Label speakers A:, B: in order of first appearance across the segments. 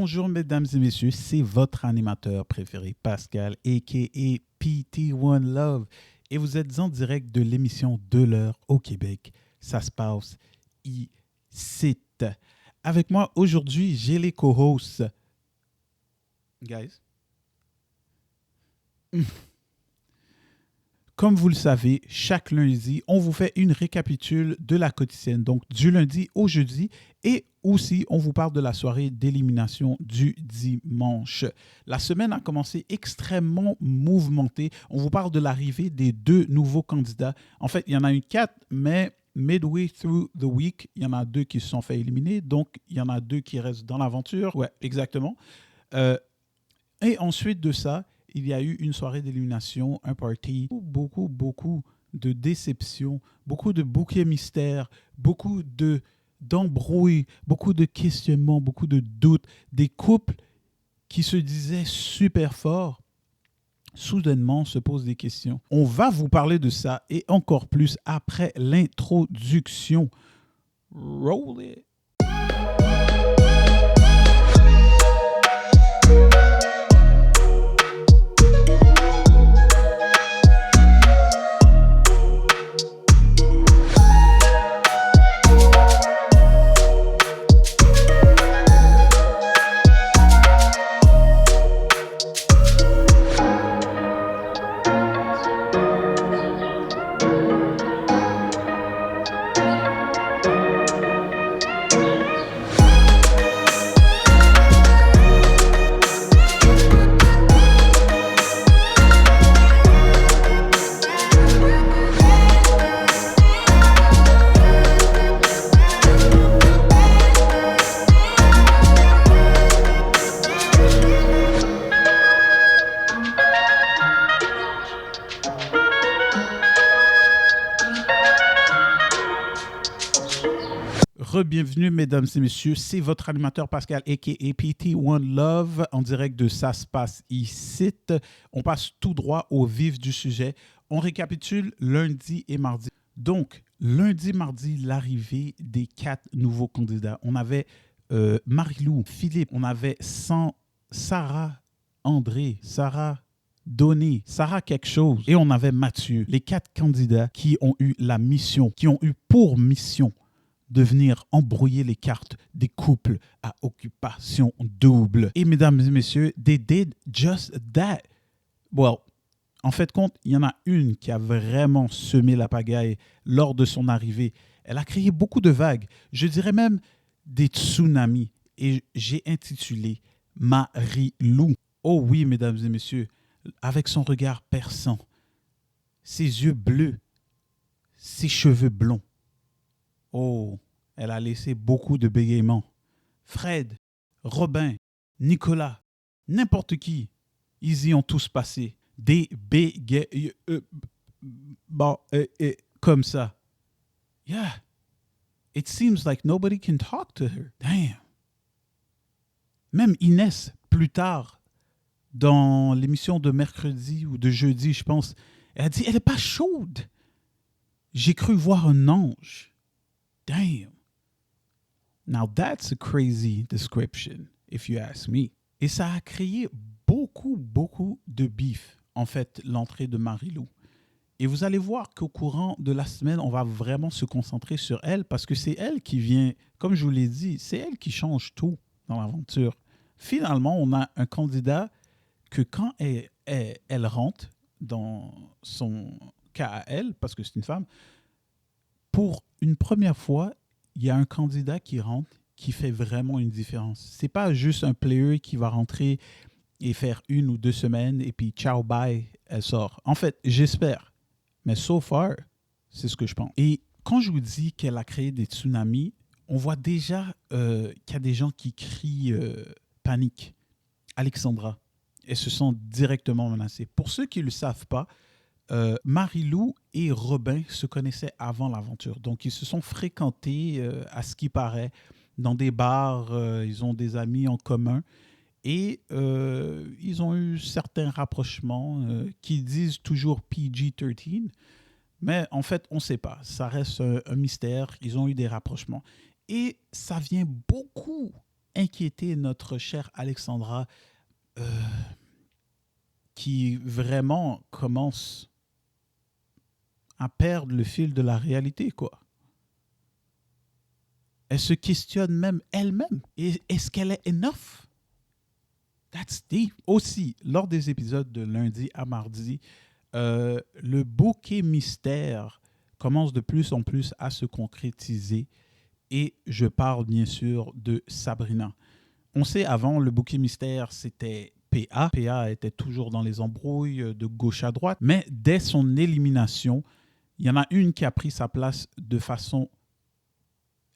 A: Bonjour mesdames et messieurs, c'est votre animateur préféré Pascal, a.k.a. PT1 Love. Et vous êtes en direct de l'émission de l'heure au Québec. Ça se passe ici. Avec moi aujourd'hui, j'ai les co-hosts. Guys. Comme vous le savez, chaque lundi, on vous fait une récapitule de la quotidienne, donc du lundi au jeudi, et aussi on vous parle de la soirée d'élimination du dimanche. La semaine a commencé extrêmement mouvementée. On vous parle de l'arrivée des deux nouveaux candidats. En fait, il y en a eu 4, mais midway through the week, il y en a 2 qui se sont fait éliminer, donc il y en a 2 qui restent dans l'aventure. Ouais, exactement. Et ensuite de ça, il y a eu une soirée d'élimination, un party, beaucoup de déceptions, beaucoup de bouquets mystères, d'embrouilles, beaucoup de questionnements, beaucoup de doutes, des couples qui se disaient super forts, soudainement se posent des questions. On va vous parler de ça et encore plus après l'introduction. Roll it. Bienvenue mesdames et messieurs, c'est votre animateur Pascal a.k.a. PT1 Love en direct de Ça se passe ici. On passe tout droit au vif du sujet. On récapitule lundi et mardi. Donc, lundi, mardi, l'arrivée des 4 nouveaux candidats. On avait Marie-Lou, Philippe, on avait Sarah, André, Sarah Donné, Sarah quelque chose et on avait Mathieu. Les 4 candidats qui ont eu la mission, qui ont eu pour mission de venir embrouiller les cartes des couples à occupation double. Et mesdames et messieurs, they did just that. Well, en fait, il y en a une qui a vraiment semé la pagaille lors de son arrivée. Elle a créé beaucoup de vagues, je dirais même des tsunamis. Et j'ai intitulé Marie-Lou. Oh oui, mesdames et messieurs, avec son regard perçant, ses yeux bleus, ses cheveux blonds. Oh, elle a laissé beaucoup de bégaiements. Fred, Robin, Nicolas, n'importe qui, ils y ont tous passé. Des bégaiements comme ça. Yeah, it seems like nobody can talk to her. Damn. Même Inès, plus tard, dans l'émission de mercredi ou de jeudi, je pense, elle a dit, elle n'est pas chaude. J'ai cru voir un ange. Damn. Now that's a crazy description, if you ask me. Et ça a créé beaucoup de bif, en fait, l'entrée de Marie-Lou. Et vous allez voir qu'au courant de la semaine, on va vraiment se concentrer sur elle parce que c'est elle qui vient, comme je vous l'ai dit, c'est elle qui change tout dans l'aventure. Finalement, on a un candidat que quand elle rentre dans son cas à elle, parce que c'est une femme, pour une première fois, il y a un candidat qui rentre qui fait vraiment une différence. C'est pas juste un player qui va rentrer et faire 1 ou 2 semaines et puis ciao, bye, elle sort. En fait, j'espère. Mais so far, c'est ce que je pense. Et quand je vous dis qu'elle a créé des tsunamis, on voit déjà qu'il y a des gens qui crient panique. Alexandra, elles se sont directement menacées. Pour ceux qui ne le savent pas, Marie-Lou et Robin se connaissaient avant l'aventure. Donc, ils se sont fréquentés, à ce qui paraît, dans des bars. Ils ont des amis en commun. Et ils ont eu certains rapprochements qui disent toujours PG-13. Mais en fait, on ne sait pas. Ça reste un mystère. Ils ont eu des rapprochements. Et ça vient beaucoup, inquiéter notre chère Alexandra qui vraiment commence à perdre le fil de la réalité, quoi. Elle se questionne même elle-même. Est-ce qu'elle est enough? That's deep. Aussi, lors des épisodes de lundi à mardi, le bouquet mystère commence de plus en plus à se concrétiser. Et je parle bien sûr de Sabrina. On sait avant, le bouquet mystère, c'était PA. PA était toujours dans les embrouilles de gauche à droite. Mais dès son élimination, il y en a une qui a pris sa place de façon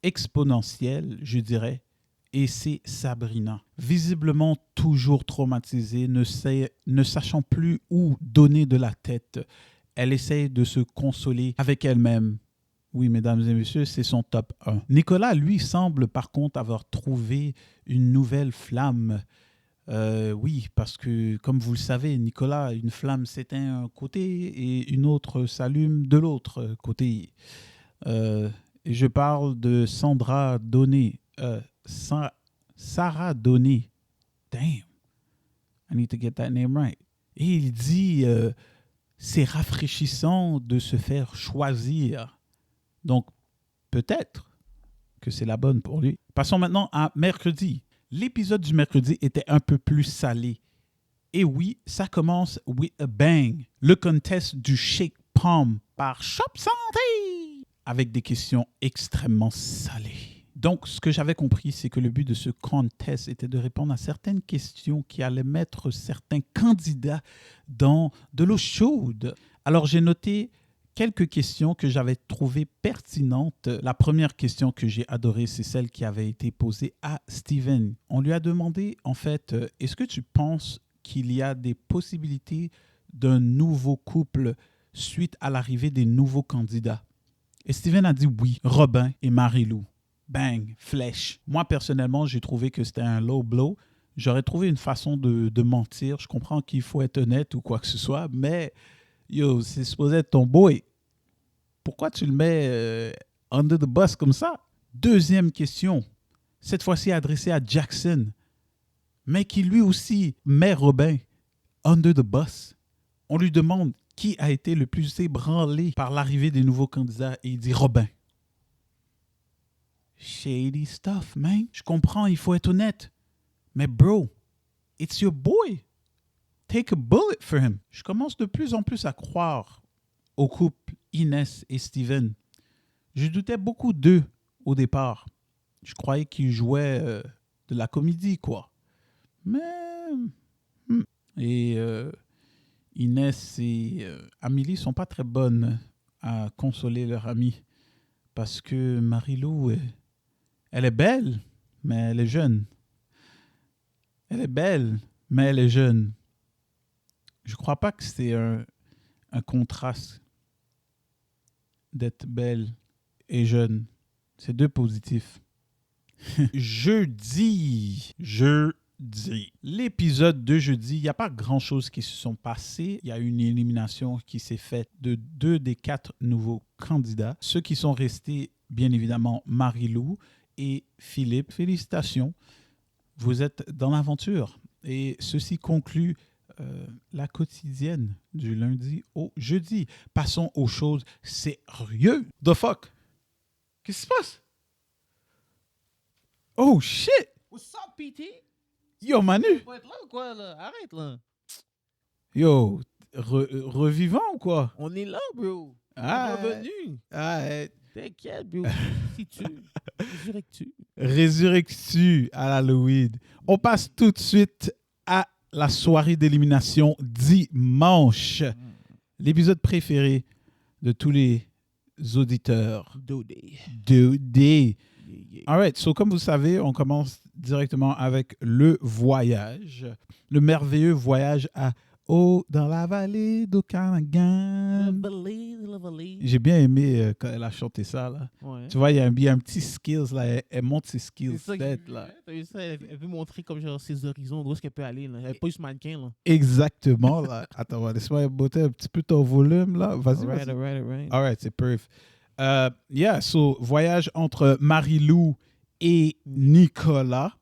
A: exponentielle, je dirais. Et c'est Sabrina. Visiblement toujours traumatisée, ne sachant plus où donner de la tête. Elle essaye de se consoler avec elle-même. Oui, mesdames et messieurs, c'est son top 1. Nicolas, lui, semble par contre avoir trouvé une nouvelle flamme. Oui, parce que, comme vous le savez, Nicolas, une flamme s'éteint d'un côté et une autre s'allume de l'autre côté. Et je parle de Sandra Donné. Sarah Donné. Damn. I need to get that name right. Et il dit, c'est rafraîchissant de se faire choisir. Donc, peut-être que c'est la bonne pour lui. Passons maintenant à mercredi. L'épisode du mercredi était un peu plus salé. Et oui, ça commence with a bang. Le contest du Shake Palm par Shop Santé avec des questions extrêmement salées. Donc, ce que j'avais compris, c'est que le but de ce contest était de répondre à certaines questions qui allaient mettre certains candidats dans de l'eau chaude. Alors, j'ai noté quelques questions que j'avais trouvées pertinentes. La première question que j'ai adorée, c'est celle qui avait été posée à Steven. On lui a demandé, en fait, est-ce que tu penses qu'il y a des possibilités d'un nouveau couple suite à l'arrivée des nouveaux candidats? Et Steven a dit oui, Robin et Marie-Lou. Bang, flèche. Moi, personnellement, j'ai trouvé que c'était un low blow. J'aurais trouvé une façon de mentir. Je comprends qu'il faut être honnête ou quoi que ce soit, mais yo, c'est supposé être ton boy. Pourquoi tu le mets under the bus comme ça? Deuxième question, cette fois-ci adressée à Jackson, mais qui lui aussi met Robin under the bus. On lui demande qui a été le plus ébranlé par l'arrivée des nouveaux candidats et il dit Robin. Shady stuff, man. Je comprends, il faut être honnête. Mais bro, it's your boy. Take a bullet for him. Je commence de plus en plus à croire au couple Inès et Steven. Je doutais beaucoup d'eux au départ. Je croyais qu'ils jouaient de la comédie, quoi. Mais... Et Inès et Amélie sont pas très bonnes à consoler leur amie. Parce que Marie-Lou, elle est belle, mais elle est jeune. Elle est belle, mais elle est jeune. Je crois pas que c'est un contraste d'être belle et jeune. C'est deux positifs. Jeudi. L'épisode de jeudi, il n'y a pas grand-chose qui se sont passés. Il y a une élimination qui s'est faite de 2 des 4 nouveaux candidats. Ceux qui sont restés, bien évidemment, Marie-Lou et Philippe. Félicitations. Vous êtes dans l'aventure. Et ceci conclut la quotidienne du lundi au jeudi. Passons aux choses sérieuses. The fuck? Qu'est-ce qui se passe? Oh shit!
B: What's up, PT?
A: Yo, Manu!
B: Faut être là ou quoi, là? Arrête, là.
A: Yo, revivant ou quoi?
B: On est là, bro.
A: Ah,
B: On est revenu. T'inquiète, bro. Si tu résurrectes-tu.
A: Résurrectu à l'Halloween. On passe tout de suite à la soirée d'élimination dimanche. L'épisode préféré de tous les auditeurs.
B: Dodé.
A: Dodé.
B: Yeah.
A: All right, so comme vous savez, on commence directement avec le voyage. Le merveilleux voyage à Haut dans la vallée d'Okanagan.
B: La vallée.
A: J'ai bien aimé quand elle a chanté ça, là.
B: Ouais.
A: Tu vois, il y a un petit skills, là. Elle monte ses skills
B: C'est ça
A: tête, là.
B: T'as vu ça? Elle veut montrer comme genre ses horizons, d'où est-ce qu'elle peut aller, là. Elle n'est pas juste mannequin, là.
A: Exactement, là. Attends, laisse-moi botter un petit peu ton volume, là. Vas-y, vas-y.
B: Alright.
A: All right, c'est perfect. Yeah, so, voyage entre Marie-Lou et Nicolas.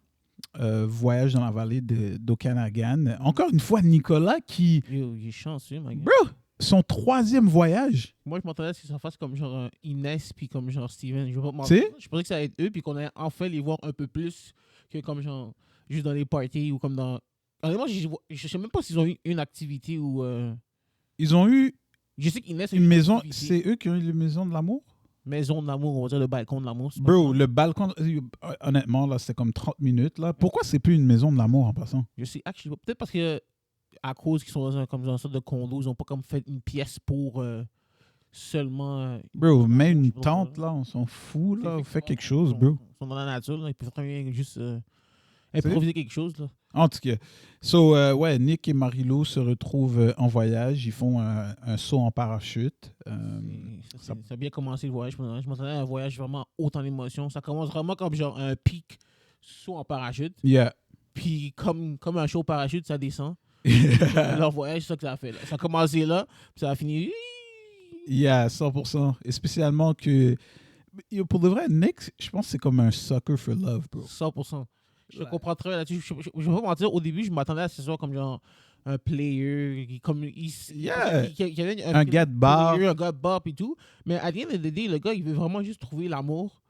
A: voyage dans la vallée d'Okanagan. Encore une fois, Nicolas qui...
B: Yo, il est chanceux, ma gueule.
A: Bro, son 3e voyage.
B: Moi, je m'attendais à ce que ça fasse comme genre Inès puis comme genre Steven. Je vais pas te
A: Tu sais?
B: mentir. Je pensais que ça allait être eux puis qu'on allait enfin les voir un peu plus que comme genre juste dans les parties ou comme dans... Honnêtement, je sais même pas s'ils ont eu une activité ou...
A: Ils ont eu
B: Je sais qu'Inès a eu
A: une maison.
B: activité.
A: C'est eux qui ont eu la maison de l'amour?
B: Maison de l'amour, on va dire le balcon de l'amour. c'est pas
A: Bro,
B: ça.
A: le balcon, honnêtement, là, c'était comme 30 minutes. Là. Pourquoi c'est plus une maison de l'amour en passant?
B: Je sais, actually, peut-être parce que à cause qu'ils sont dans comme dans une sorte de condo, ils ont pas comme fait une pièce pour seulement...
A: Bro, mets
B: je
A: une
B: sais pas
A: tente,
B: pourquoi.
A: là, on s'en fout, là. Fais quelque
B: Ils
A: chose,
B: sont-
A: bro.
B: Ils sont dans la nature, là, ils peuvent très bien juste improviser quelque chose. Là.
A: En tout cas, so, ouais, Nick et Marie-Lou se retrouvent en voyage. Ils font un saut en parachute.
B: Ça a bien commencé le voyage. Je m'attendais à un voyage vraiment haut en émotion. Ça commence vraiment comme genre un pic saut en parachute.
A: Yeah.
B: Puis comme un show parachute, ça descend. Leur voyage, c'est ça que ça a fait. Là. Ça a commencé là, puis ça a fini...
A: Yeah, 100%. Et spécialement que... Yo, pour de vrai, Nick, je pense que c'est comme un sucker for love, bro.
B: 100%. Je
A: Ouais.
B: comprends très bien là-dessus. Je vais pas mentir, au début, je m'attendais à ce soit comme genre un player,
A: Yeah.
B: qui avait
A: Un gars de bar.
B: player, un gars de bar et tout. Mais à the end of the day, le gars, il veut vraiment juste trouver l'amour.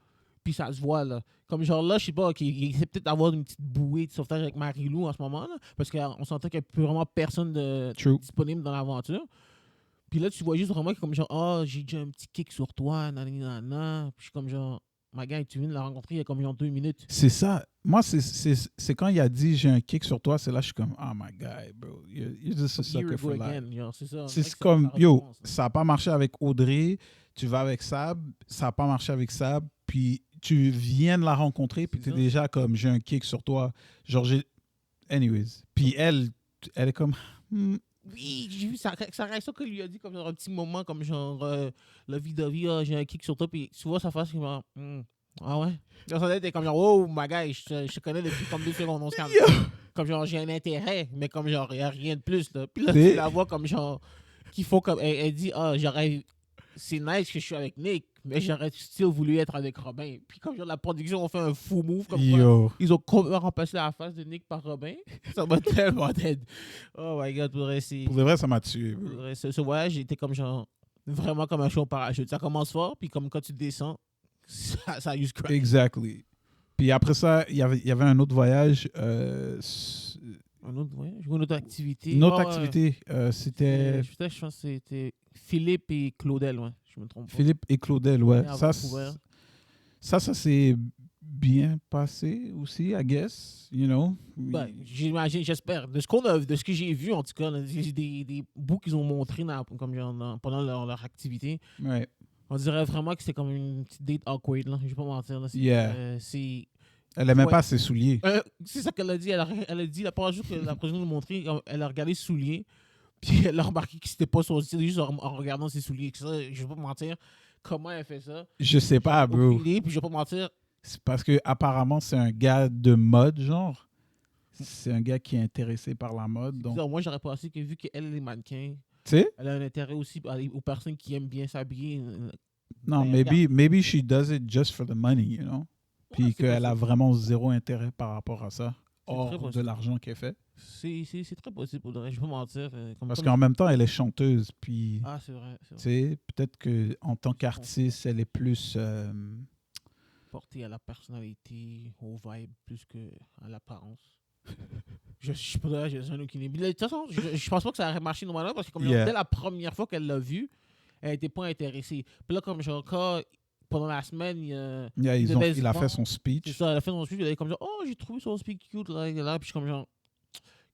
B: Puis ça se voit, là. Comme genre là, je sais pas, il essaie peut-être d'avoir une petite bouée de sauvetage avec Marie-Lou en ce moment, là. Parce qu'on sentait qu'il n'y a plus vraiment personne
A: True.
B: disponible dans l'aventure. Puis là, tu vois juste vraiment comme genre, oh, j'ai déjà un petit kick sur toi, nanana. Puis je suis comme genre, ma gars, tu viens de la rencontrer il y a comme genre 2 minutes.
A: C'est ça. Moi, c'est quand il a dit j'ai un kick sur toi, c'est là je suis comme, oh my God, bro. You're just a
B: Here
A: sucker
B: we
A: for
B: go
A: life.
B: again, genre, c'est ça.
A: C'est
B: Ça
A: comme, yo,
B: recommence, là.
A: ça n'a pas marché avec Audrey, tu vas avec Sab, ça n'a pas marché avec Sab, puis tu viens de la rencontrer, puis
B: C'est
A: tu es
B: ça.
A: déjà comme, j'ai un kick sur toi. Genre, anyways. Puis elle est comme,
B: Oui, j'ai vu sa réaction qu'il lui a dit comme genre un petit moment, comme genre, la vie de vie, ah, j'ai un kick sur toi, puis tu vois sa face, il va, ah ouais. Dans sa tête, était comme genre, oh my gars, je te connais depuis comme 2 secondes, on se calme. Comme genre, j'ai un intérêt, mais comme genre, il n'y a rien de plus, là. Puis là,
A: C'est-
B: tu la vois comme genre, qu'il faut comme, elle dit, ah, c'est nice que je suis avec Nick, mais j'aurais still voulu être avec Robin. Puis comme genre, la production, on fait un fou move, comme quoi,
A: yo.
B: ils ont complètement remplacé la face de Nick par Robin. Ça m'a tellement dead. Oh my god, pour vrai, c'est...
A: Pour de vrai, ça m'a tué,
B: pour
A: bro.
B: vrai, ce voyage était comme genre, vraiment comme un show en parachute. Ça commence fort, puis comme quand tu descends, ça use crack.
A: Exactly. Puis après ça, il y avait un autre voyage,
B: Un autre voyage, une autre activité.
A: une autre
B: Ah,
A: activité. C'était
B: je pense que c'était Philippe et Claudel, ouais. Je me trompe pas.
A: Philippe et Claudel, ouais.
B: Et à
A: Ça,
B: Vancouver.
A: ça s'est bien passé aussi, I guess, you know.
B: Ben, j'imagine, j'espère. De ce que j'ai vu, en tout cas, là, des bouts qu'ils ont montrés comme genre, pendant leur activité,
A: Ouais.
B: on dirait vraiment que c'était comme une petite date awkward, là. Je vais pas mentir, là.
A: Yeah. Elle aimait
B: Ouais.
A: pas ses souliers.
B: C'est ça qu'elle a dit. Elle a dit, la première jour que la présidente nous montrait, elle a regardé ses souliers, puis elle a remarqué que c'était pas son style, juste en regardant ses souliers. Ça, je vais pas mentir. Comment elle fait ça?
A: Je sais pas,
B: J'ai
A: bro.
B: aucune idée, puis je vais pas mentir.
A: C'est parce que apparemment c'est un gars de mode, genre. C'est un gars qui est intéressé par la mode. Donc,
B: Bizarre, moi, j'aurais pensé que vu qu'elle est mannequin,
A: tu sais?
B: elle a un intérêt aussi aux personnes qui aiment bien s'habiller.
A: Non,
B: Ben,
A: maybe she does it just for the money, you know? Puis
B: Ouais, c'est
A: qu'elle a
B: possible.
A: vraiment zéro intérêt par rapport à ça,
B: C'est très
A: hors de
B: possible.
A: l'argent qu'elle fait.
B: C'est très possible, pour de vrai, je vais pas mentir.
A: Parce qu'en même temps, elle est chanteuse, puis,
B: Ah, c'est vrai.
A: tu sais, peut-être qu'en tant qu'artiste, elle est plus...
B: Porté à la personnalité, au vibe, plus qu'à l'apparence. Je suis pas là, j'ai aucune idée. De toute façon, je pense pas que ça aurait marché normalement parce que comme
A: Yeah.
B: dès la première fois qu'elle l'a vu, elle était pas intéressée. Puis là, comme genre, pendant la semaine,
A: yeah,
B: devait
A: il a
B: se
A: fait son
B: c'est
A: speech.
B: ça, elle a fait son speech, elle est comme genre, oh, j'ai trouvé son speech cute, là, puis je suis comme genre,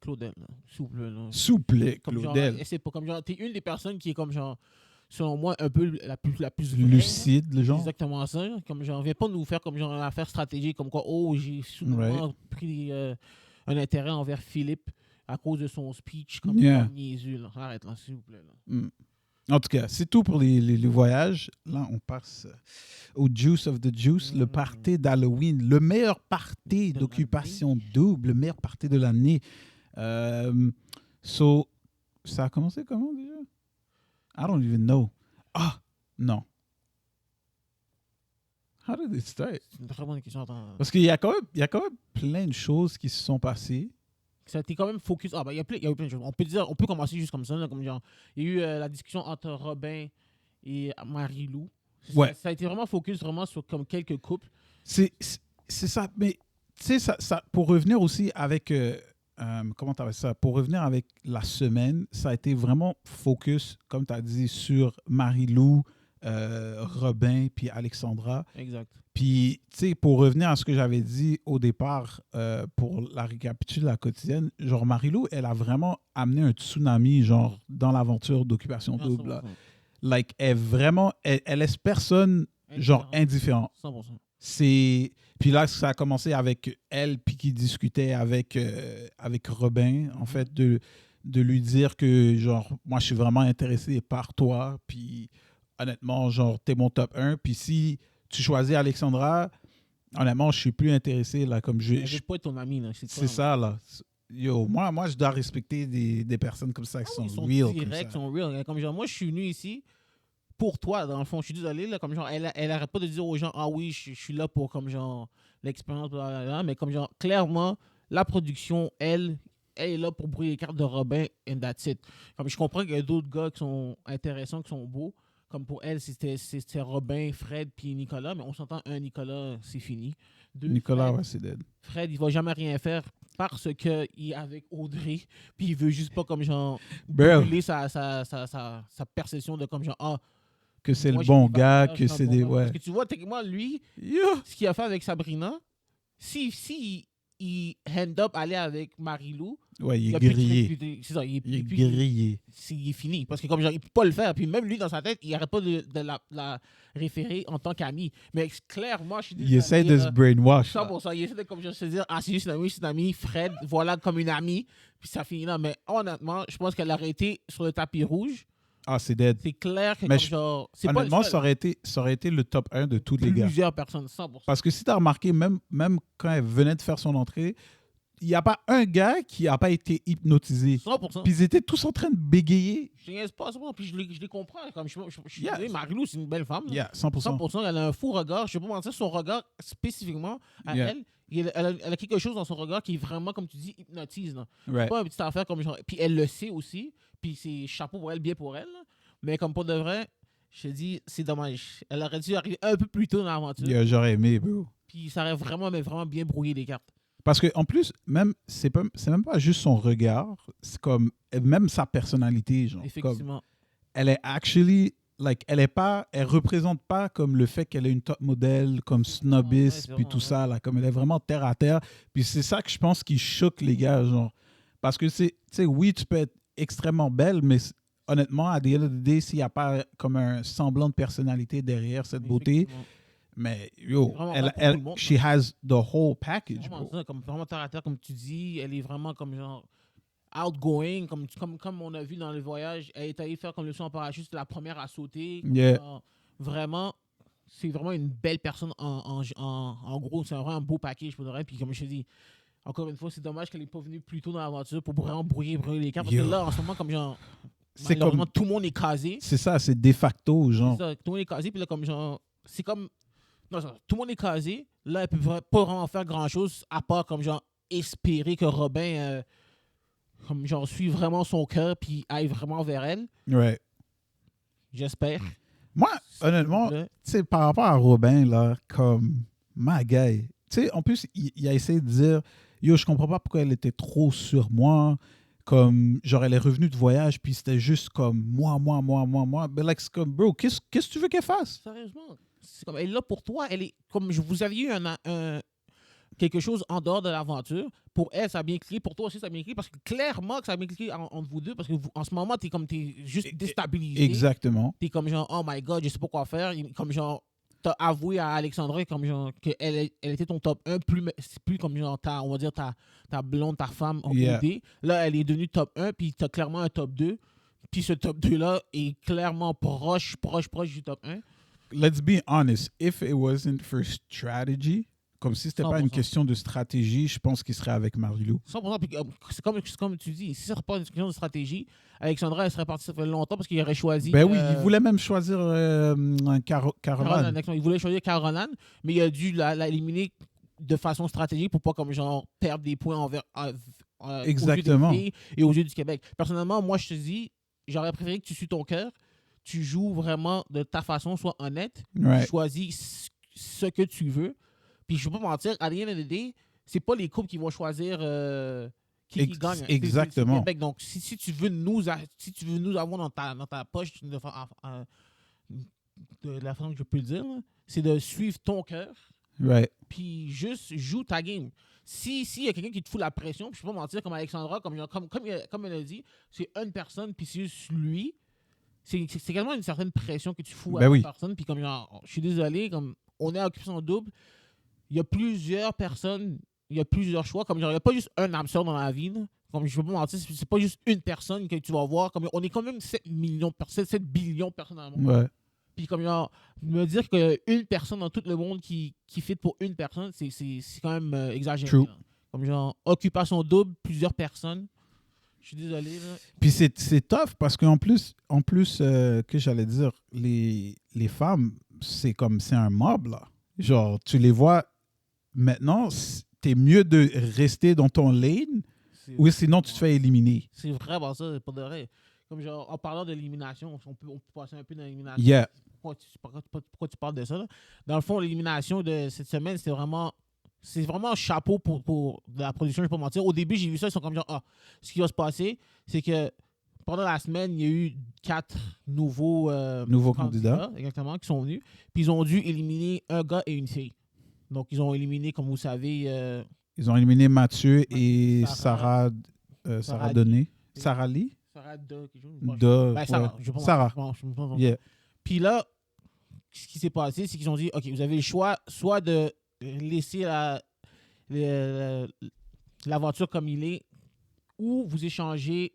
B: Claudel, là, s'il vous plaît, là.
A: Souple,
B: Comme genre,
A: Claudel.
B: c'est pas comme genre, t'es une des personnes qui est comme genre, selon moi, un peu la plus vraie, là.
A: Lucide, le
B: C'est
A: genre.
B: exactement ça. Comme genre, viens pas nous faire comme genre une affaire stratégique, comme quoi, oh, j'ai soudainement pris un intérêt envers Philippe à cause de son speech, comme
A: Yeah.
B: niaiseux, là. Arrête là, s'il vous plaît. Là.
A: Mm. En tout cas, c'est tout pour les voyages. Là, on passe au Juice of the Juice, le party d'Halloween, le meilleur party
B: De
A: d'occupation double, le meilleur party de l'année. So, ça a commencé comment déjà? I don't even know. Ah, non. How did it start?
B: C'est une très bonne question. Attends.
A: Parce qu'il y a quand même plein de choses qui se sont passées.
B: Ça a été quand même focus. Ah, ben, il y a eu plein de choses. On peut commencer juste comme ça. Là, comme genre, il y a eu la discussion entre Robin et Marie-Lou.
A: Ouais.
B: Ça a été vraiment focus vraiment sur comme quelques couples.
A: C'est ça. Mais tu sais, ça, pour revenir aussi avec. Comment tu ça? Pour revenir avec la semaine, ça a été vraiment focus, comme tu as dit, sur Marie-Lou, Robin, puis Alexandra.
B: Exact.
A: Puis, tu sais, pour revenir à ce que j'avais dit au départ, pour la récapitule de la quotidienne, genre, Marie-Lou, elle a vraiment amené un tsunami, genre, dans l'aventure d'Occupation Double. Là. Like, elle laisse personne, genre, indifférent.
B: 100%.
A: C'est... Puis là, ça a commencé avec elle, puis qui discutait avec Robin, en fait, de lui dire que, genre, moi, je suis vraiment intéressé par toi, puis honnêtement, genre, t'es mon top 1, puis si tu choisis Alexandra, honnêtement, je suis plus intéressé, là, comme je...
B: Je pas être ton ami, là.
A: C'est ça, là. Yo, moi, je dois respecter des personnes comme ça qui sont
B: ils sont
A: real.
B: directs, sont real. Comme genre, moi, je suis venu ici pour toi, dans le fond. Je suis désolé, là, comme genre, elle arrête pas de dire aux gens, ah oui, je suis là pour, comme genre, l'expérience, blablabla. Mais comme genre, clairement, la production, elle est là pour brouiller les cartes de Robin, and that's it. Comme je comprends qu'il y a d'autres gars qui sont intéressants, qui sont beaux. Comme pour elle, c'était Robin, Fred, puis Nicolas. Mais on s'entend, un Nicolas, c'est fini. Deux,
A: Nicolas,
B: Fred,
A: ouais, c'est dead.
B: Fred, il va jamais rien faire parce qu'il est avec Audrey, puis il veut juste pas, comme genre, brûler sa perception de, comme genre, ah,
A: que c'est le
B: moi,
A: bon
B: j'ai des
A: gars,
B: valeurs,
A: que
B: je suis
A: c'est
B: un bon
A: des...
B: gars.
A: Ouais.
B: Parce que tu vois, techniquement, lui, ce qu'il a fait avec Sabrina, si il end up aller avec Marie-Lou,
A: Ouais, il
B: y
A: est
B: a plus de
A: grillé.
B: crédibilité. C'est ça, il
A: Il est
B: plus-
A: grillé.
B: il est fini. Parce que comme genre, il peut pas le faire. Puis même lui, dans sa tête, il arrête pas de la référer en tant qu'ami. Mais clairement, je suis
A: Il essaie de se brainwash. là.
B: 100%. Il essaie de comme je se dire, ah, c'est juste une amie, Fred, voilà, comme une amie. Puis ça finit là. Mais honnêtement, je pense qu'elle aurait été sur le tapis rouge.
A: Ah, c'est dead.
B: C'est clair que
A: Mais
B: comme genre. C'est
A: Honnêtement,
B: pas le seul.
A: ça aurait été le top 1 de tous les gars.
B: Plusieurs personnes, 100%.
A: Parce que si tu as remarqué, même quand elle venait de faire son entrée, il n'y a pas un gars qui n'a pas été hypnotisé.
B: 100%.
A: Puis ils étaient tous en train de bégayer.
B: Je niaise pas, c'est bon. Puis je les comprends. Comme je suis
A: Yeah.
B: désolé, Marie-Lou, c'est une belle femme. là.
A: Yeah, 100%.
B: 100%, elle a un fou regard. Je ne vais pas mentir, son regard spécifiquement à
A: Yeah.
B: elle a quelque chose dans son regard qui est vraiment, comme tu dis, hypnotise. Là.
A: Right.
B: C'est pas une petite affaire comme genre. Puis elle le sait aussi. Puis c'est chapeau pour elle, bien pour elle. Là. Mais comme pour de vrai, je te dis, c'est dommage. Elle aurait dû arriver un peu plus tôt dans l'aventure.
A: Yeah, j'aurais aimé, bro.
B: Puis ça aurait vraiment, mais vraiment bien brouillé les cartes.
A: Parce que en plus, même c'est même pas juste son regard, c'est comme même sa personnalité, genre. Comme,
B: Effectivement.
A: elle est actually elle représente pas comme le fait qu'elle est une top modèle, comme snobiste,
B: c'est
A: puis
B: vraiment
A: tout
B: vrai.
A: ça, là, comme elle est vraiment terre à terre. Puis c'est ça que je pense qui choque les gars, genre. Parce que tu sais, oui, tu peux être extrêmement belle, mais honnêtement, à the end of the day, s'il n'y a pas comme un semblant de personnalité derrière cette beauté,
B: Effectivement.
A: mais yo,
B: Vraiment pas pour tout le monde,
A: she has the whole package,
B: C'est vraiment
A: bro.
B: ça, comme vraiment terre à terre, comme tu dis, elle est vraiment comme genre outgoing, comme on a vu dans le voyage, elle est allée faire comme le saut en parachute, c'était la première à sauter. Comme
A: Yeah.
B: genre, vraiment, c'est vraiment une belle personne en gros, c'est vraiment un beau package pour le reste. Puis comme je te dis, encore une fois, c'est dommage qu'elle n'est pas venue plus tôt dans l'aventure pour vraiment brouiller les cartes. Parce
A: Yo.
B: que là, en ce moment, comme genre,
A: C'est
B: malheureusement,
A: comme,
B: tout le monde est casé.
A: c'est ça, c'est de facto, genre.
B: C'est ça, tout le monde est casé, puis là, comme genre, c'est comme. Non, tout le monde est casé. Là, elle peut pas vraiment faire grand-chose, à part, comme genre, espérer que Robin, comme genre, suive vraiment son cœur, puis aille vraiment vers elle.
A: Ouais.
B: J'espère.
A: Moi, honnêtement,
B: Là,
A: tu sais, par rapport à Robin, là, comme, my guy, tu sais, en plus, il a essayé de dire, yo, je comprends pas pourquoi elle était trop sur moi, comme, genre, elle est revenue de voyage, puis c'était juste comme, moi. Mais, like, c'est comme, bro, qu'est-ce que tu veux qu'elle fasse?
B: Sérieusement, c'est comme, elle est là pour toi. Elle est comme vous aviez eu quelque chose en dehors de l'aventure. Pour elle, ça a bien cliqué. Pour toi aussi, ça a bien cliqué. Parce que clairement que ça a bien cliqué entre vous deux. Parce que en ce moment, t'es juste déstabilisé.
A: Exactement.
B: T'es comme genre, oh my god, je sais pas quoi faire. Comme genre, t'as avoué à Alexandra comme genre qu'elle était ton top 1, plus comme genre, on va dire, ta blonde, ta femme en
A: Yeah.
B: OD. Là, elle est devenue top 1, puis t'as clairement un top 2. Puis ce top 2-là est clairement proche du top 1.
A: Let's be honest, if it wasn't for strategy, Comme si c'était pas une
B: 100%.
A: question de stratégie, je pense qu'il serait avec Marie-Lou.
B: 100%. Puis, c'est comme tu dis, si ça pas une question de stratégie, Alexandra, elle serait partie ça fait longtemps parce qu'il aurait choisi.
A: Ben oui, il voulait même choisir Caroline.
B: Caroline. Il voulait choisir Caroline, mais il a dû l'éliminer de façon stratégique pour pas comme genre perdre des points
A: Exactement.
B: aux yeux des filles et aux yeux du Québec. Personnellement, moi je te dis, j'aurais préféré que tu suives ton cœur, tu joues vraiment de ta façon, sois honnête,
A: Ouais.
B: choisis ce que tu veux. Puis je ne vais pas mentir, à the end of the day, c'est pas les couples qui vont choisir qui gagne.
A: Exactement.
B: C'est Québec. Donc si tu veux nous avoir dans ta poche de la façon que je peux le dire, là, c'est de suivre ton cœur.
A: Ouais.
B: Puis juste joue ta game. Si y a quelqu'un qui te fout la pression, puis je peux pas mentir, comme Alexandra, comme elle a dit, c'est une personne, puis c'est juste lui, c'est quasiment une certaine pression que tu fous à
A: Ben
B: une
A: oui.
B: personne, puis comme genre, je suis désolé, comme on est à Occupation Double, il y a plusieurs personnes, il y a plusieurs choix, comme genre, il n'y a pas juste un âme sœur dans la vie, là. Comme je peux pas mentir, c'est pas juste une personne que tu vas voir, comme on est quand même 7 billions de personnes dans le monde.
A: Ouais.
B: Puis comme genre, me dire qu'il y a une personne dans tout le monde qui fit pour une personne, c'est quand même exagéré.
A: True.
B: Là. Comme genre, Occupation Double, plusieurs personnes. Je suis désolé. Là.
A: Puis c'est tough parce qu'en plus que j'allais dire, les femmes, c'est un mob, là. Genre, tu les vois maintenant, t'es mieux de rester dans ton lane ou sinon tu te fais éliminer.
B: C'est vraiment ça, pas de vrai. Comme genre, en parlant d'élimination, on peut passer un peu dans l'élimination.
A: Yeah.
B: Pourquoi tu parles de ça? Là? Dans le fond, l'élimination de cette semaine, c'est vraiment chapeau pour la production, je ne vais pas mentir. Au début, j'ai vu ça, ils sont comme genre, ce qui va se passer, c'est que pendant la semaine, il y a eu 4 nouveaux
A: candidats.
B: Exactement, qui sont venus. Puis ils ont dû éliminer un gars et une fille. Donc, ils ont éliminé, comme vous savez...
A: ils ont éliminé Mathieu et Sarah Donné.
B: Lee.
A: Sarah Lee?
B: Sarah quelque chose.
A: Sarah. Yeah.
B: Puis là, ce qui s'est passé, c'est qu'ils ont dit, OK, vous avez le choix, soit de laisser l'aventure comme il est, ou vous échangez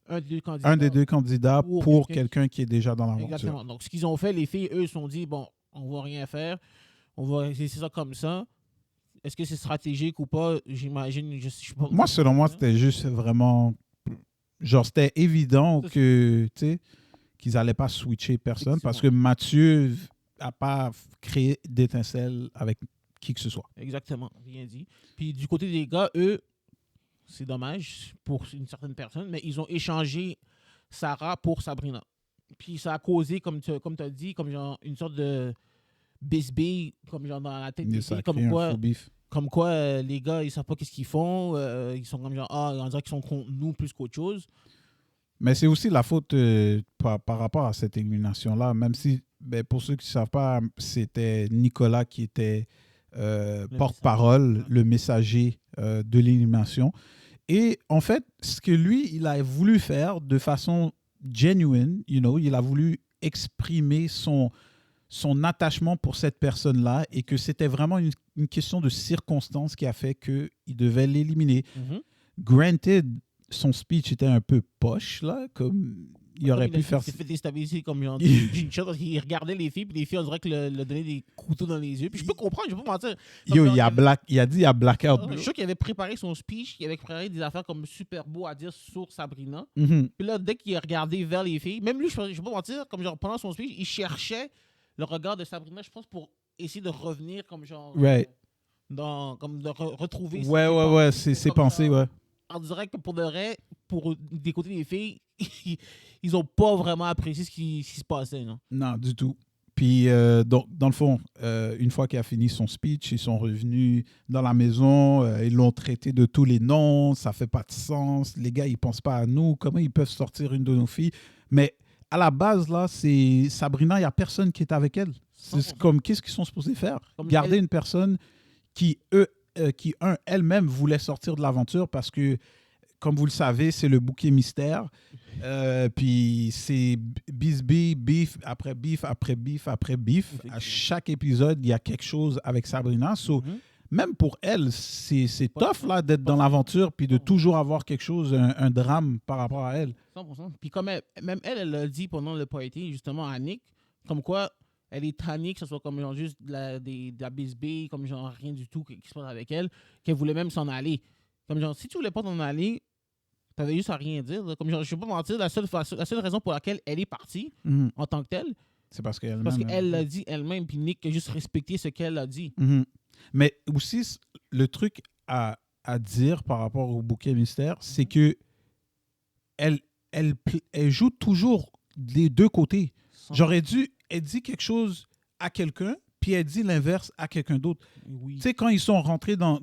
B: un des deux candidats
A: pour quelqu'un qui est déjà dans l'aventure.
B: Exactement. Donc, ce qu'ils ont fait, les filles, eux, se sont dit, bon, on va rien faire, on va laisser ça comme ça. Est-ce que c'est stratégique ou pas? J'imagine, je sais pas.
A: Moi, selon moi, c'était juste vraiment... Genre, c'était évident que, tu sais, qu'ils n'allaient pas switcher personne parce que Mathieu n'a pas créé d'étincelle avec qui que ce soit.
B: Exactement, bien dit. Puis du côté des gars, eux, c'est dommage pour une certaine personne, mais ils ont échangé Sarah pour Sabrina. Puis ça a causé, comme tu as dit, comme genre une sorte de bisbille, comme genre dans la tête des filles, comme quoi les gars, ils savent pas qu'est-ce qu'ils font, ils sont comme genre, on dirait qu'ils sont contre nous plus qu'autre chose.
A: Mais c'est aussi la faute par rapport à cette élimination-là, même si, pour ceux qui ne savent pas, c'était Nicolas qui était porte-parole, le messager de l'élimination. Et en fait, ce que lui, il a voulu faire de façon genuine, il a voulu exprimer son attachement pour cette personne-là et que c'était vraiment une question de circonstance qui a fait qu'il devait l'éliminer.
B: Mm-hmm.
A: Granted, son speech était un peu poche, là, comme il aurait pu faire...
B: Il s'est fait déstabiliser comme d'une chose parce qu'il regardait les filles, puis les filles, on dirait que le donnaient des couteaux dans les yeux. Puis je peux comprendre, je peux pas mentir.
A: Yo, il a dit il y a blackout.
B: Je suis sûr qu'il avait préparé son speech, qu'il avait préparé des affaires comme super beau à dire sur Sabrina.
A: Mm-hmm.
B: Puis là, dès qu'il a regardé vers les filles, même lui, je peux pas mentir, comme genre pendant son speech, il cherchait le regard de Sabrina, je pense, pour essayer de revenir comme genre...
A: Right.
B: Comme de retrouver...
A: Ouais, c'est pensé, ouais.
B: On dirait que pour de vrai, pour des côtés des filles, ils ont pas vraiment apprécié ce qui se passait.
A: Non, du tout. Puis, dans le fond, une fois qu'il a fini son speech, ils sont revenus dans la maison, ils l'ont traité de tous les noms, ça fait pas de sens, les gars, ils pensent pas à nous, comment ils peuvent sortir une de nos filles? Mais à la base, là, c'est Sabrina, il n'y a personne qui est avec elle. C'est comme, qu'est-ce qu'ils sont supposés faire? Garder une personne qui elle-même voulait sortir de l'aventure parce que, comme vous le savez, c'est le bouquet mystère. Puis c'est beef après beef après beef après beef. À chaque épisode, il y a quelque chose avec Sabrina. So, même pour elle, c'est tough là, d'être dans l'aventure puis de toujours avoir quelque chose, un drame par rapport à elle.
B: 100%. Puis comme même elle l'a dit pendant le party, justement, à Nick, comme quoi elle est tannée que ce soit comme genre juste de la bisbille, comme genre rien du tout qui se passe avec elle, qu'elle voulait même s'en aller. Comme genre, si tu voulais pas t'en aller, t'avais juste à rien dire. Là. Comme genre, je vais pas mentir, la seule raison pour laquelle elle est partie
A: Mhm.
B: en tant que telle,
A: C'est parce
B: c'est parce
A: qu'elle-même.
B: qu'elle l'a dit elle-même, puis Nick a juste respecté ce qu'elle a dit.
A: Mhm. Mais aussi, le truc à dire par rapport au bouquet mystère, c'est que elle, elle joue toujours des deux côtés. J'aurais dû, elle dit quelque chose à quelqu'un, puis elle dit l'inverse à quelqu'un d'autre.
B: Oui.
A: Tu sais, quand ils sont rentrés dans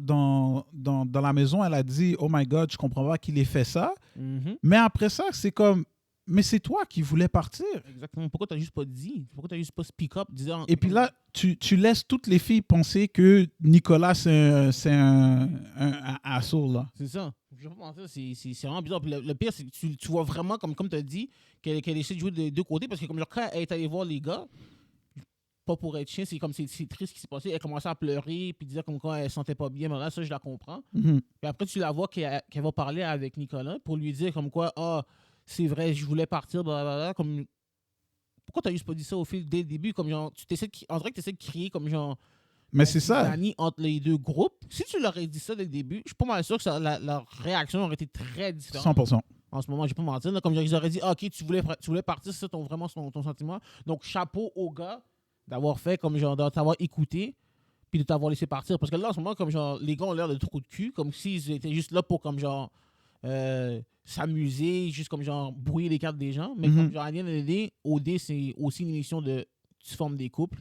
A: la maison, elle a dit « Oh my God, je comprends pas qu'il ait fait ça.
B: Mhm. »
A: Mais après ça, c'est comme « Mais c'est toi qui voulais partir. »
B: Exactement. Pourquoi t'as juste pas dit? Pourquoi t'as juste pas speak up disant...
A: Et puis là, tu laisses toutes les filles penser que Nicolas, c'est un asshole, là.
B: C'est ça. Je vais pas mentir, c'est vraiment bizarre. Puis le pire, c'est que tu vois vraiment, comme tu as dit, qu'elle essaie de jouer des deux côtés. Parce que comme genre, quand elle est allée voir les gars, pas pour être chien, c'est comme c'est triste ce qui s'est passé. Elle commençait à pleurer, puis disait comme quoi elle se sentait pas bien. Mais là, ça, je la comprends.
A: Mhm.
B: Puis après, tu la vois qu'elle va parler avec Nicolas pour lui dire comme quoi, ah, c'est vrai, je voulais partir, blablabla. Comme... Pourquoi t'as juste pas dit ça au fil dès le début? Comme genre, on dirait que tu essaies de crier comme genre.
A: Mais c'est ça.
B: Zizanie entre les deux groupes. Si tu leur aurais dit ça dès le début, je suis pas mal sûr que leur réaction aurait été très différente.
A: 100%.
B: En ce moment, je vais pas mentir. Là, comme ils auraient dit, ah, ok, tu voulais partir, c'est ça vraiment ton sentiment. Donc, chapeau au gars d'avoir fait comme genre, de t'avoir écouté puis de t'avoir laissé partir. Parce que là, en ce moment, comme genre, les gars ont l'air de trous de cul, comme s'ils étaient juste là pour comme genre s'amuser, juste comme genre brouiller les cartes des gens. Mais comme genre, à l'end of the day, OD, c'est aussi une émission de tu formes des couples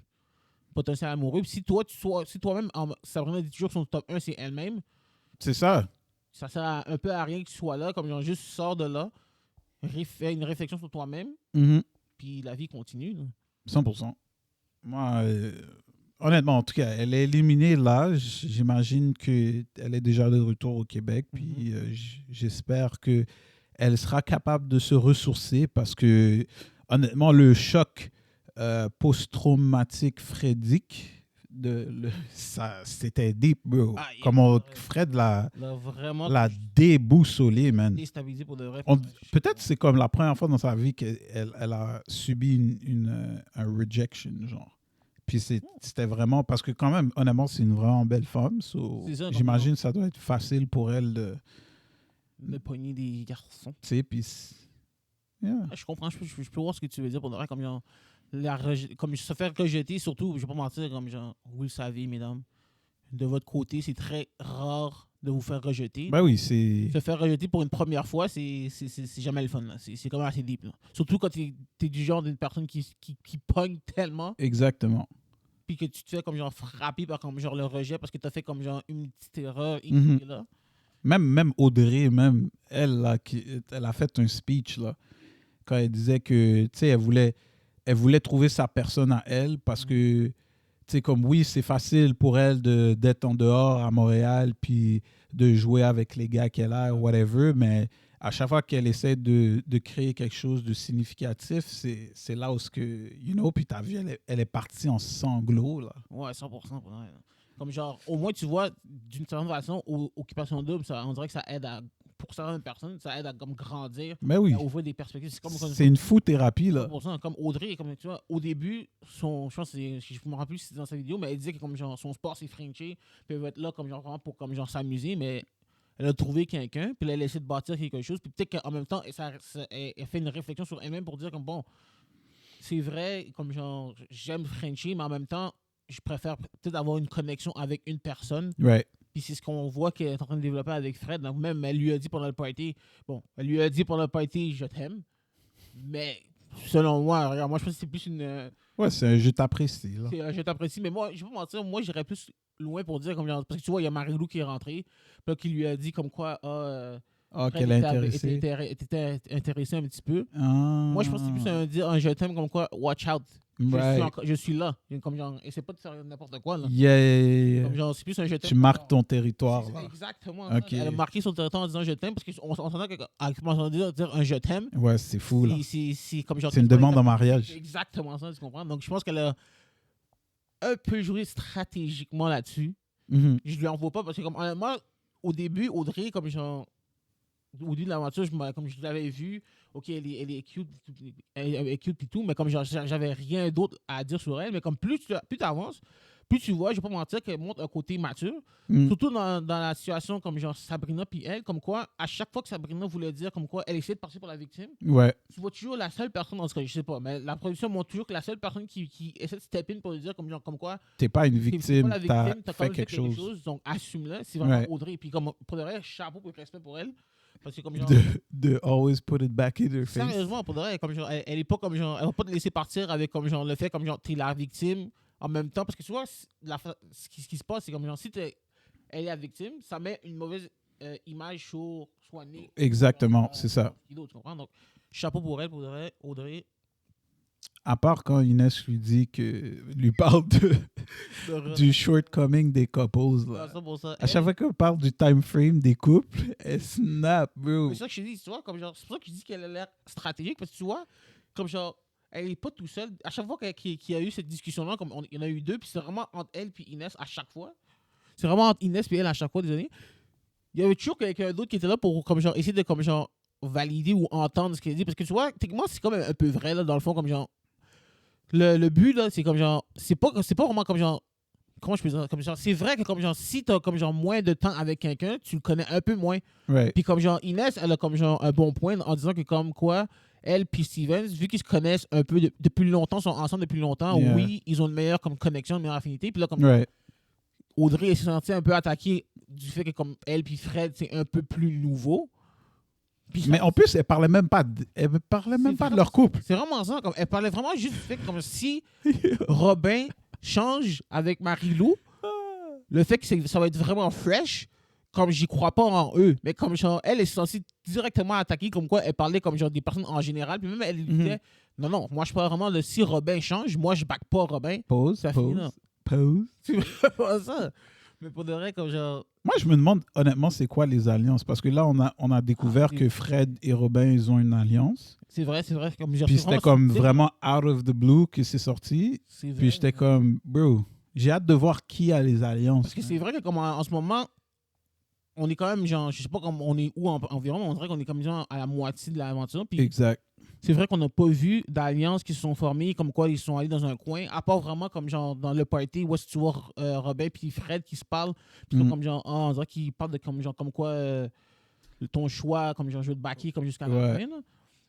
B: potentiel amoureux. Puis si toi-même, Sabrina dit toujours que son top 1, c'est elle-même,
A: C'est ça.
B: ça sert un peu à rien que tu sois là, comme genre juste sors de là, fais une réflexion sur toi-même,
A: Mhm.
B: puis la vie continue. Là.
A: 100%. Moi, honnêtement, en tout cas, elle est éliminée là. J'imagine qu'elle est déjà de retour au Québec. Puis j'espère qu'elle sera capable de se ressourcer parce que, honnêtement, le choc post-traumatique frédique, ça, c'était deep, bro.
B: Ah,
A: Comment Fred
B: là, vraiment
A: l'a déboussolé, man.
B: déstabilisé pour de vrai.
A: Peut-être c'est comme la première fois dans sa vie qu'elle elle a subi un rejection, genre. Puis c'était vraiment... Parce que quand même, honnêtement, c'est une vraiment belle femme.
B: C'est ça,
A: J'imagine que ça doit être facile pour elle
B: de pogner des garçons.
A: Tu sais, puis... Yeah.
B: Je comprends, je peux voir ce que tu veux dire pour de vrai. Comme, genre, comme se faire rejeter, surtout, je vais pas mentir, comme genre, vous le savez, mesdames, de votre côté, c'est très rare de vous faire rejeter.
A: Ben oui, c'est...
B: Se faire rejeter pour une première fois, c'est jamais le fun. C'est quand même assez deep. Là. Surtout quand tu es du genre d'une personne qui pogne tellement.
A: Exactement.
B: Puis que tu te fais comme genre frapper par comme genre le rejet parce que tu as fait comme genre une petite erreur. Là.
A: Même Audrey, même elle, là, elle a fait un speech là, quand elle disait que, tu sais, elle voulait trouver sa personne à elle parce que, tu sais, comme oui, c'est facile pour elle d'être en dehors à Montréal puis de jouer avec les gars qu'elle a, whatever, mais à chaque fois qu'elle essaie de créer quelque chose de significatif, c'est là où, puis t'as vu, elle est partie en sanglots, là.
B: Ouais, 100%. Ouais. Comme genre, au moins, tu vois, d'une certaine façon, Occupation Double, on dirait que ça aide pour certaines personnes, ça aide à comme grandir,
A: Mais oui.
B: à ouvrir des perspectives.
A: C'est une fou-thérapie, là.
B: 100%, comme Audrey, comme tu vois, au début, je pense je me rappelle plus si c'était dans sa vidéo, mais elle disait que comme genre, son sport c'est Frenché, puis elle veut être là comme genre, vraiment pour comme genre s'amuser, mais elle a trouvé quelqu'un, puis elle a essayé de bâtir quelque chose, puis peut-être qu'en même temps, elle fait une réflexion sur elle-même pour dire comme bon, c'est vrai, comme genre, j'aime Frenchie, mais en même temps, je préfère peut-être avoir une connexion avec une personne.
A: Right.
B: Puis c'est ce qu'on voit qu'elle est en train de développer avec Fred. Donc même, elle lui a dit pendant le party, je t'aime. Mais selon moi, regarde, moi je pense que c'est plus une...
A: Ouais, c'est un je t'apprécie, là.
B: C'est un je t'apprécie, mais moi, je vais pas mentir, moi j'irais plus loin pour dire, comme genre, parce que tu vois, il y a Marie-Lou qui est rentrée, puis là, qui lui a dit comme quoi,
A: qu'elle est intéressée.
B: était intéressée un petit peu.
A: Ah.
B: Moi, je pense que c'est plus un je t'aime comme quoi, watch out.
A: Right.
B: Je suis là. Comme genre, et c'est pas de faire n'importe quoi. Là.
A: Yeah.
B: Comme genre, c'est plus un je t'aime.
A: Tu marques ton territoire. Là.
B: Exactement.
A: Okay.
B: Elle a marqué son territoire en disant je t'aime parce qu'on s'entend qu'à commencer à dire un je t'aime.
A: Ouais, c'est fou. Là.
B: C'est comme genre.
A: C'est une demande en mariage.
B: C'est exactement ça, tu comprends. Donc je pense qu'elle a un peu joué stratégiquement là-dessus.
A: Mm-hmm.
B: Je lui en veux pas parce que, comme honnêtement, au début, Audrey, comme genre. au début de l'aventure, comme je l'avais vu, ok, elle est cute, elle est cute et tout, mais comme j'avais rien d'autre à dire sur elle, mais comme plus tu avances, plus tu vois, je vais pas mentir qu'elle montre un côté mature,
A: Mm.
B: surtout dans la situation comme genre Sabrina puis elle, comme quoi, à chaque fois que Sabrina voulait dire comme quoi elle essaie de passer pour la victime,
A: Ouais.
B: tu vois toujours la seule personne, en tout cas, je sais pas, mais la production montre toujours que la seule personne qui essaie de step in pour lui dire comme quoi
A: T'es pas une
B: t'es pas
A: victime,
B: la
A: t'as
B: victime, t'as quand
A: fait
B: même fait
A: quelque
B: quelque
A: chose.
B: chose, donc assume-le, c'est vraiment
A: Ouais.
B: Audrey, et puis comme pour de vrai, chapeau pour le respect pour elle, parce que comme genre,
A: De always put it back in her face.
B: sérieusement, pour de vrai, comme genre, elle est pas comme genre, elle va pas te laisser partir avec comme genre le fait comme genre t'es la victime en même temps, parce que tu vois, ce qui se passe, c'est comme genre si elle est la victime, ça met une mauvaise image sur Nick.
A: Exactement, c'est ça.
B: Tu comprends? Donc, chapeau pour elle, pour de vrai, Audrey.
A: À part quand Inès lui parle du shortcoming des couples. Là.
B: Ça pour ça.
A: À chaque fois qu'on parle du time frame des couples, elle snap, bro.
B: C'est ça que je te dis, tu vois, comme genre, c'est pour ça que je dis qu'elle a l'air stratégique, parce que tu vois, comme genre, elle est pas tout seule. À chaque fois qu'il y a eu cette discussion-là, comme il y en a eu deux, puis c'est vraiment entre elle et Inès à chaque fois. C'est vraiment entre Inès et elle à chaque fois, désolé. Il y avait toujours quelqu'un d'autre qui était là pour comme genre, essayer de comme genre, valider ou entendre ce qu'elle dit. Parce que tu vois, techniquement, c'est quand même un peu vrai, là, dans le fond, comme genre. Le but, là, c'est comme genre. C'est pas vraiment comme genre. Comment je peux dire? Comme genre, c'est vrai que comme genre, si t'as comme genre moins de temps avec quelqu'un, tu le connais un peu moins.
A: Ouais.
B: Puis comme genre, Inès, elle a comme genre un bon point en disant que comme quoi, elle puis Stevens, vu qu'ils se connaissent un peu depuis longtemps, sont ensemble depuis longtemps,
A: Yeah.
B: oui, ils ont une meilleure comme connexion, une meilleure affinité. Puis là, comme
A: Ouais.
B: Audrey s'est sentie un peu attaquée du fait que comme elle puis Fred, c'est un peu plus nouveau. Puis
A: Mais
B: ça-
A: en plus, elle parlait même pas de leur couple.
B: C'est vraiment ça. Comme, elle parlait vraiment juste du fait que comme si Robin change avec Marie-Lou, le fait que ça va être vraiment fresh, comme j'y crois pas en eux, mais comme genre, elle est censée directement attaquer, comme quoi elle parlait comme genre des personnes en général, puis même elle disait, non, moi je parle vraiment de si Robin change, moi je back pas Robin.
A: Pause,
B: Ça finit là.
A: pause.
B: C'est pas ça. Mais pour de vrai, comme genre,
A: Moi, je me demande honnêtement, c'est quoi les alliances? Parce que là, on a découvert
B: oui.
A: que Fred et Robin, ils ont une alliance.
B: c'est vrai, comme genre,
A: Puis
B: c'est
A: c'était comme
B: subtil.
A: vraiment out of the blue que c'est sorti.
B: C'est vrai,
A: Puis j'étais
B: mais-
A: comme, bro, j'ai hâte de voir qui a les alliances.
B: Parce que c'est vrai que comme en ce moment, on est quand même genre, je sais pas comme on est où environ, mais on dirait qu'on est comme genre à la moitié de l'aventure. Puis
A: Exact.
B: c'est vrai qu'on n'a pas vu d'alliances qui se sont formées, comme quoi ils sont allés dans un coin, à part vraiment comme genre dans le party où est-ce que tu vois Robin puis Fred qui se parlent, puis
A: Mm.
B: comme genre, on dirait qu'ils parlent de comme genre comme quoi ton choix, comme genre je veux te backer comme jusqu'à la
A: Ouais.
B: fin. Là.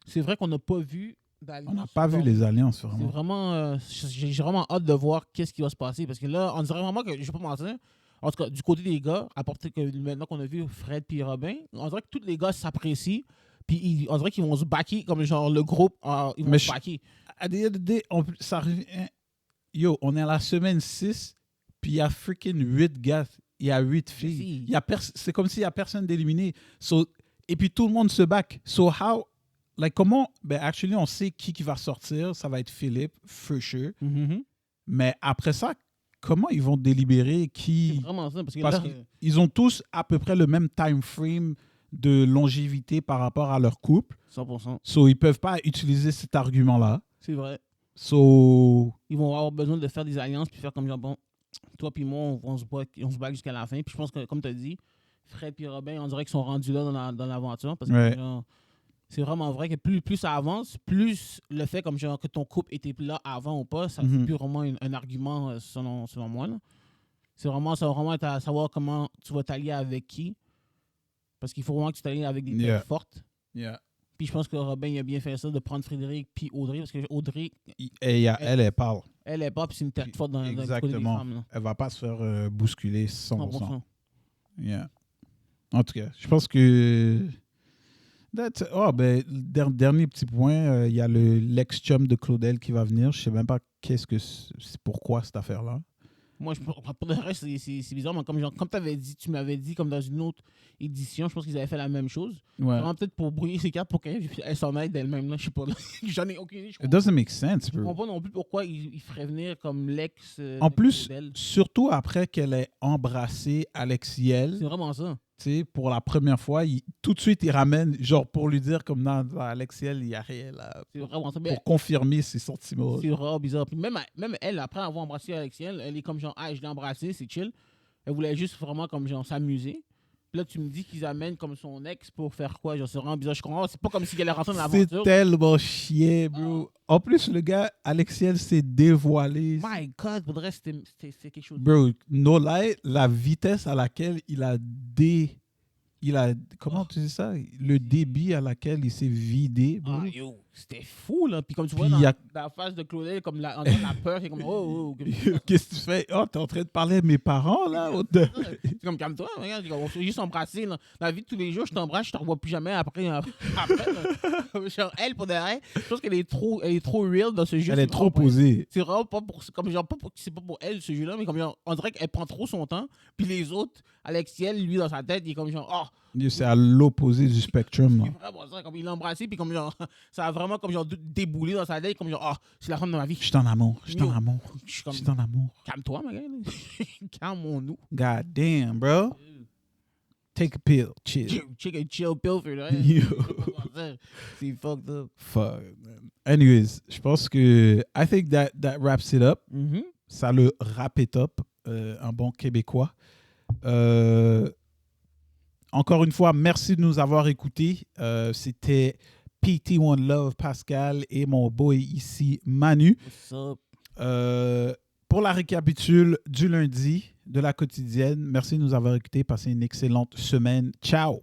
B: C'est vrai qu'on n'a pas vu d'alliances.
A: On n'a pas vu les alliances,
B: C'est
A: vraiment.
B: vraiment, j'ai vraiment hâte de voir qu'est-ce qui va se passer parce que là, on dirait vraiment que je vais pas mentir. En tout cas, du côté des gars, à part que maintenant qu'on a vu Fred puis Robin, on dirait que tous les gars s'apprécient. Puis on dirait qu'ils vont se backer comme genre le groupe, ils vont
A: Mais
B: se backer.
A: À the end of the day, ça revient. Yo, on est à la semaine 6, puis il y a freaking 8 gars, il y a 8 filles.
B: Si.
A: Il y a c'est comme s'il n'y a personne d'éliminé. Et puis tout le monde se back. So how. Like, comment. Ben, actually, on sait qui va sortir. Ça va être Philippe, for sure.
B: Mhm.
A: Mais après ça, comment ils vont délibérer
B: C'est
A: qui.
B: vraiment ça. Parce que
A: Parce
B: là,
A: qu'ils ont tous à peu près le même time frame de longévité par rapport à leur couple.
B: 100%.
A: So, ils peuvent pas utiliser cet argument-là.
B: C'est vrai.
A: So,
B: Ils vont avoir besoin de faire des alliances puis faire comme genre, bon, toi puis moi, on se bat jusqu'à la fin. Puis je pense que, comme tu as dit, Fred et Robin, on dirait qu'ils sont rendus là dans l'aventure. Parce que
A: Ouais.
B: genre, c'est vraiment vrai que plus ça avance, plus le fait comme genre que ton couple était là avant ou pas, ça c'est plus vraiment un argument selon moi. Là. Ça va vraiment être à savoir comment tu vas t'allier avec qui. Parce qu'il faut vraiment que tu t'allies avec des
A: Yeah.
B: têtes fortes.
A: yeah.
B: Puis je pense que Robin il a bien fait ça de prendre Frédéric puis Audrey. Parce que Audrey,
A: Et elle parle.
B: elle est pas, puis c'est une tête forte dans le côté des
A: Exactement.
B: femmes. Là.
A: Elle va pas se faire bousculer 100%.
B: 100%.
A: Yeah. En tout cas, je pense que. Ben, dernier petit point, il y a l'ex-chum de Claudel qui va venir. Je sais même pas c'est pourquoi cette affaire-là.
B: Moi, pour le reste, c'est bizarre, mais comme tu m'avais dit, comme dans une autre édition, je pense qu'ils avaient fait la même chose.
A: Ouais.
B: Vraiment peut-être pour brouiller ses cartes pour qu'elle s'en aille d'elle-même. Là, je sais pas. Là. J'en ai aucune idée. Je
A: It doesn't make sense,
B: comprends
A: bro.
B: pas non plus pourquoi il ferait venir comme l'ex.
A: En plus,
B: d'elle.
A: surtout après qu'elle ait embrassé Alexiel,
B: C'est vraiment ça.
A: tu sais, pour la première fois, tout de suite, il ramène, genre, pour lui dire, comme non, Alexiel, il n'y a rien là.
B: C'est vraiment ça. Mais
A: Pour confirmer ses sentiments.
B: c'est vraiment bizarre. Puis même elle, après avoir embrassé Alexiel, elle est comme genre, ah, je l'ai embrassé, c'est chill. Elle voulait juste vraiment comme genre s'amuser. Puis Puis là, tu me dis qu'ils amènent comme son ex pour faire quoi? Genre, c'est vraiment bizarre. Je comprends. C'est pas comme s'il allait rentrer dans
A: C'est
B: l'aventure.
A: tellement chiant, bro. En plus, le gars, Alexiel, s'est dévoilé.
B: My God, faudrait c'était quelque chose.
A: Bro, no lie, la vitesse à laquelle comment tu dis ça? Le débit à laquelle il s'est vidé, bro.
B: Ah, yo, c'était fou, là. Puis comme tu vois,
A: Puis
B: dans,
A: il y a-
B: dans la face de Claudel, comme la peur, c'est comme, oh,
A: Qu'est-ce que tu fais? Oh, t'es en train de parler à mes parents, là?
B: c'est comme, calme-toi, regarde, on se juste embrasser, là. Dans la vie de tous les jours, je t'embrasse, je te revois plus jamais après là. Genre, elle, pour derrière, je pense qu'elle est trop real dans ce jeu.
A: Elle est trop posée.
B: C'est vraiment pas pour, comme genre, c'est pas pour elle, ce jeu-là, mais comme genre, on dirait qu'elle prend trop son temps. Puis les autres, Alexiel, lui, dans sa tête, il est comme genre, oh,
A: C'est à l'opposé du spectrum.
B: c'est vraiment ça, comme il l'a embrassé, puis comme genre, ça a vraiment comme genre déboulé dans sa tête, comme genre, ah, c'est la femme de ma vie.
A: Je suis en amour. Je suis en amour.
B: Je suis comme,
A: Je suis en amour.
B: calme-toi, ma gueule. Calmons-nous.
A: God damn, bro. Take a pill. Chill.
B: Chill Pilfer, là.
A: Yo.
B: C'est fucked up.
A: Fuck, man. Anyways, je pense que I think that wraps it up.
B: Mhm.
A: Ça le wrap it up. Un bon Québécois. Encore une fois, merci de nous avoir écoutés. C'était PT One Love, Pascal, et mon boy ici, Manu.
B: What's up?
A: Pour la récapitule du lundi de la quotidienne, merci de nous avoir écoutés. Passez une excellente semaine. Ciao!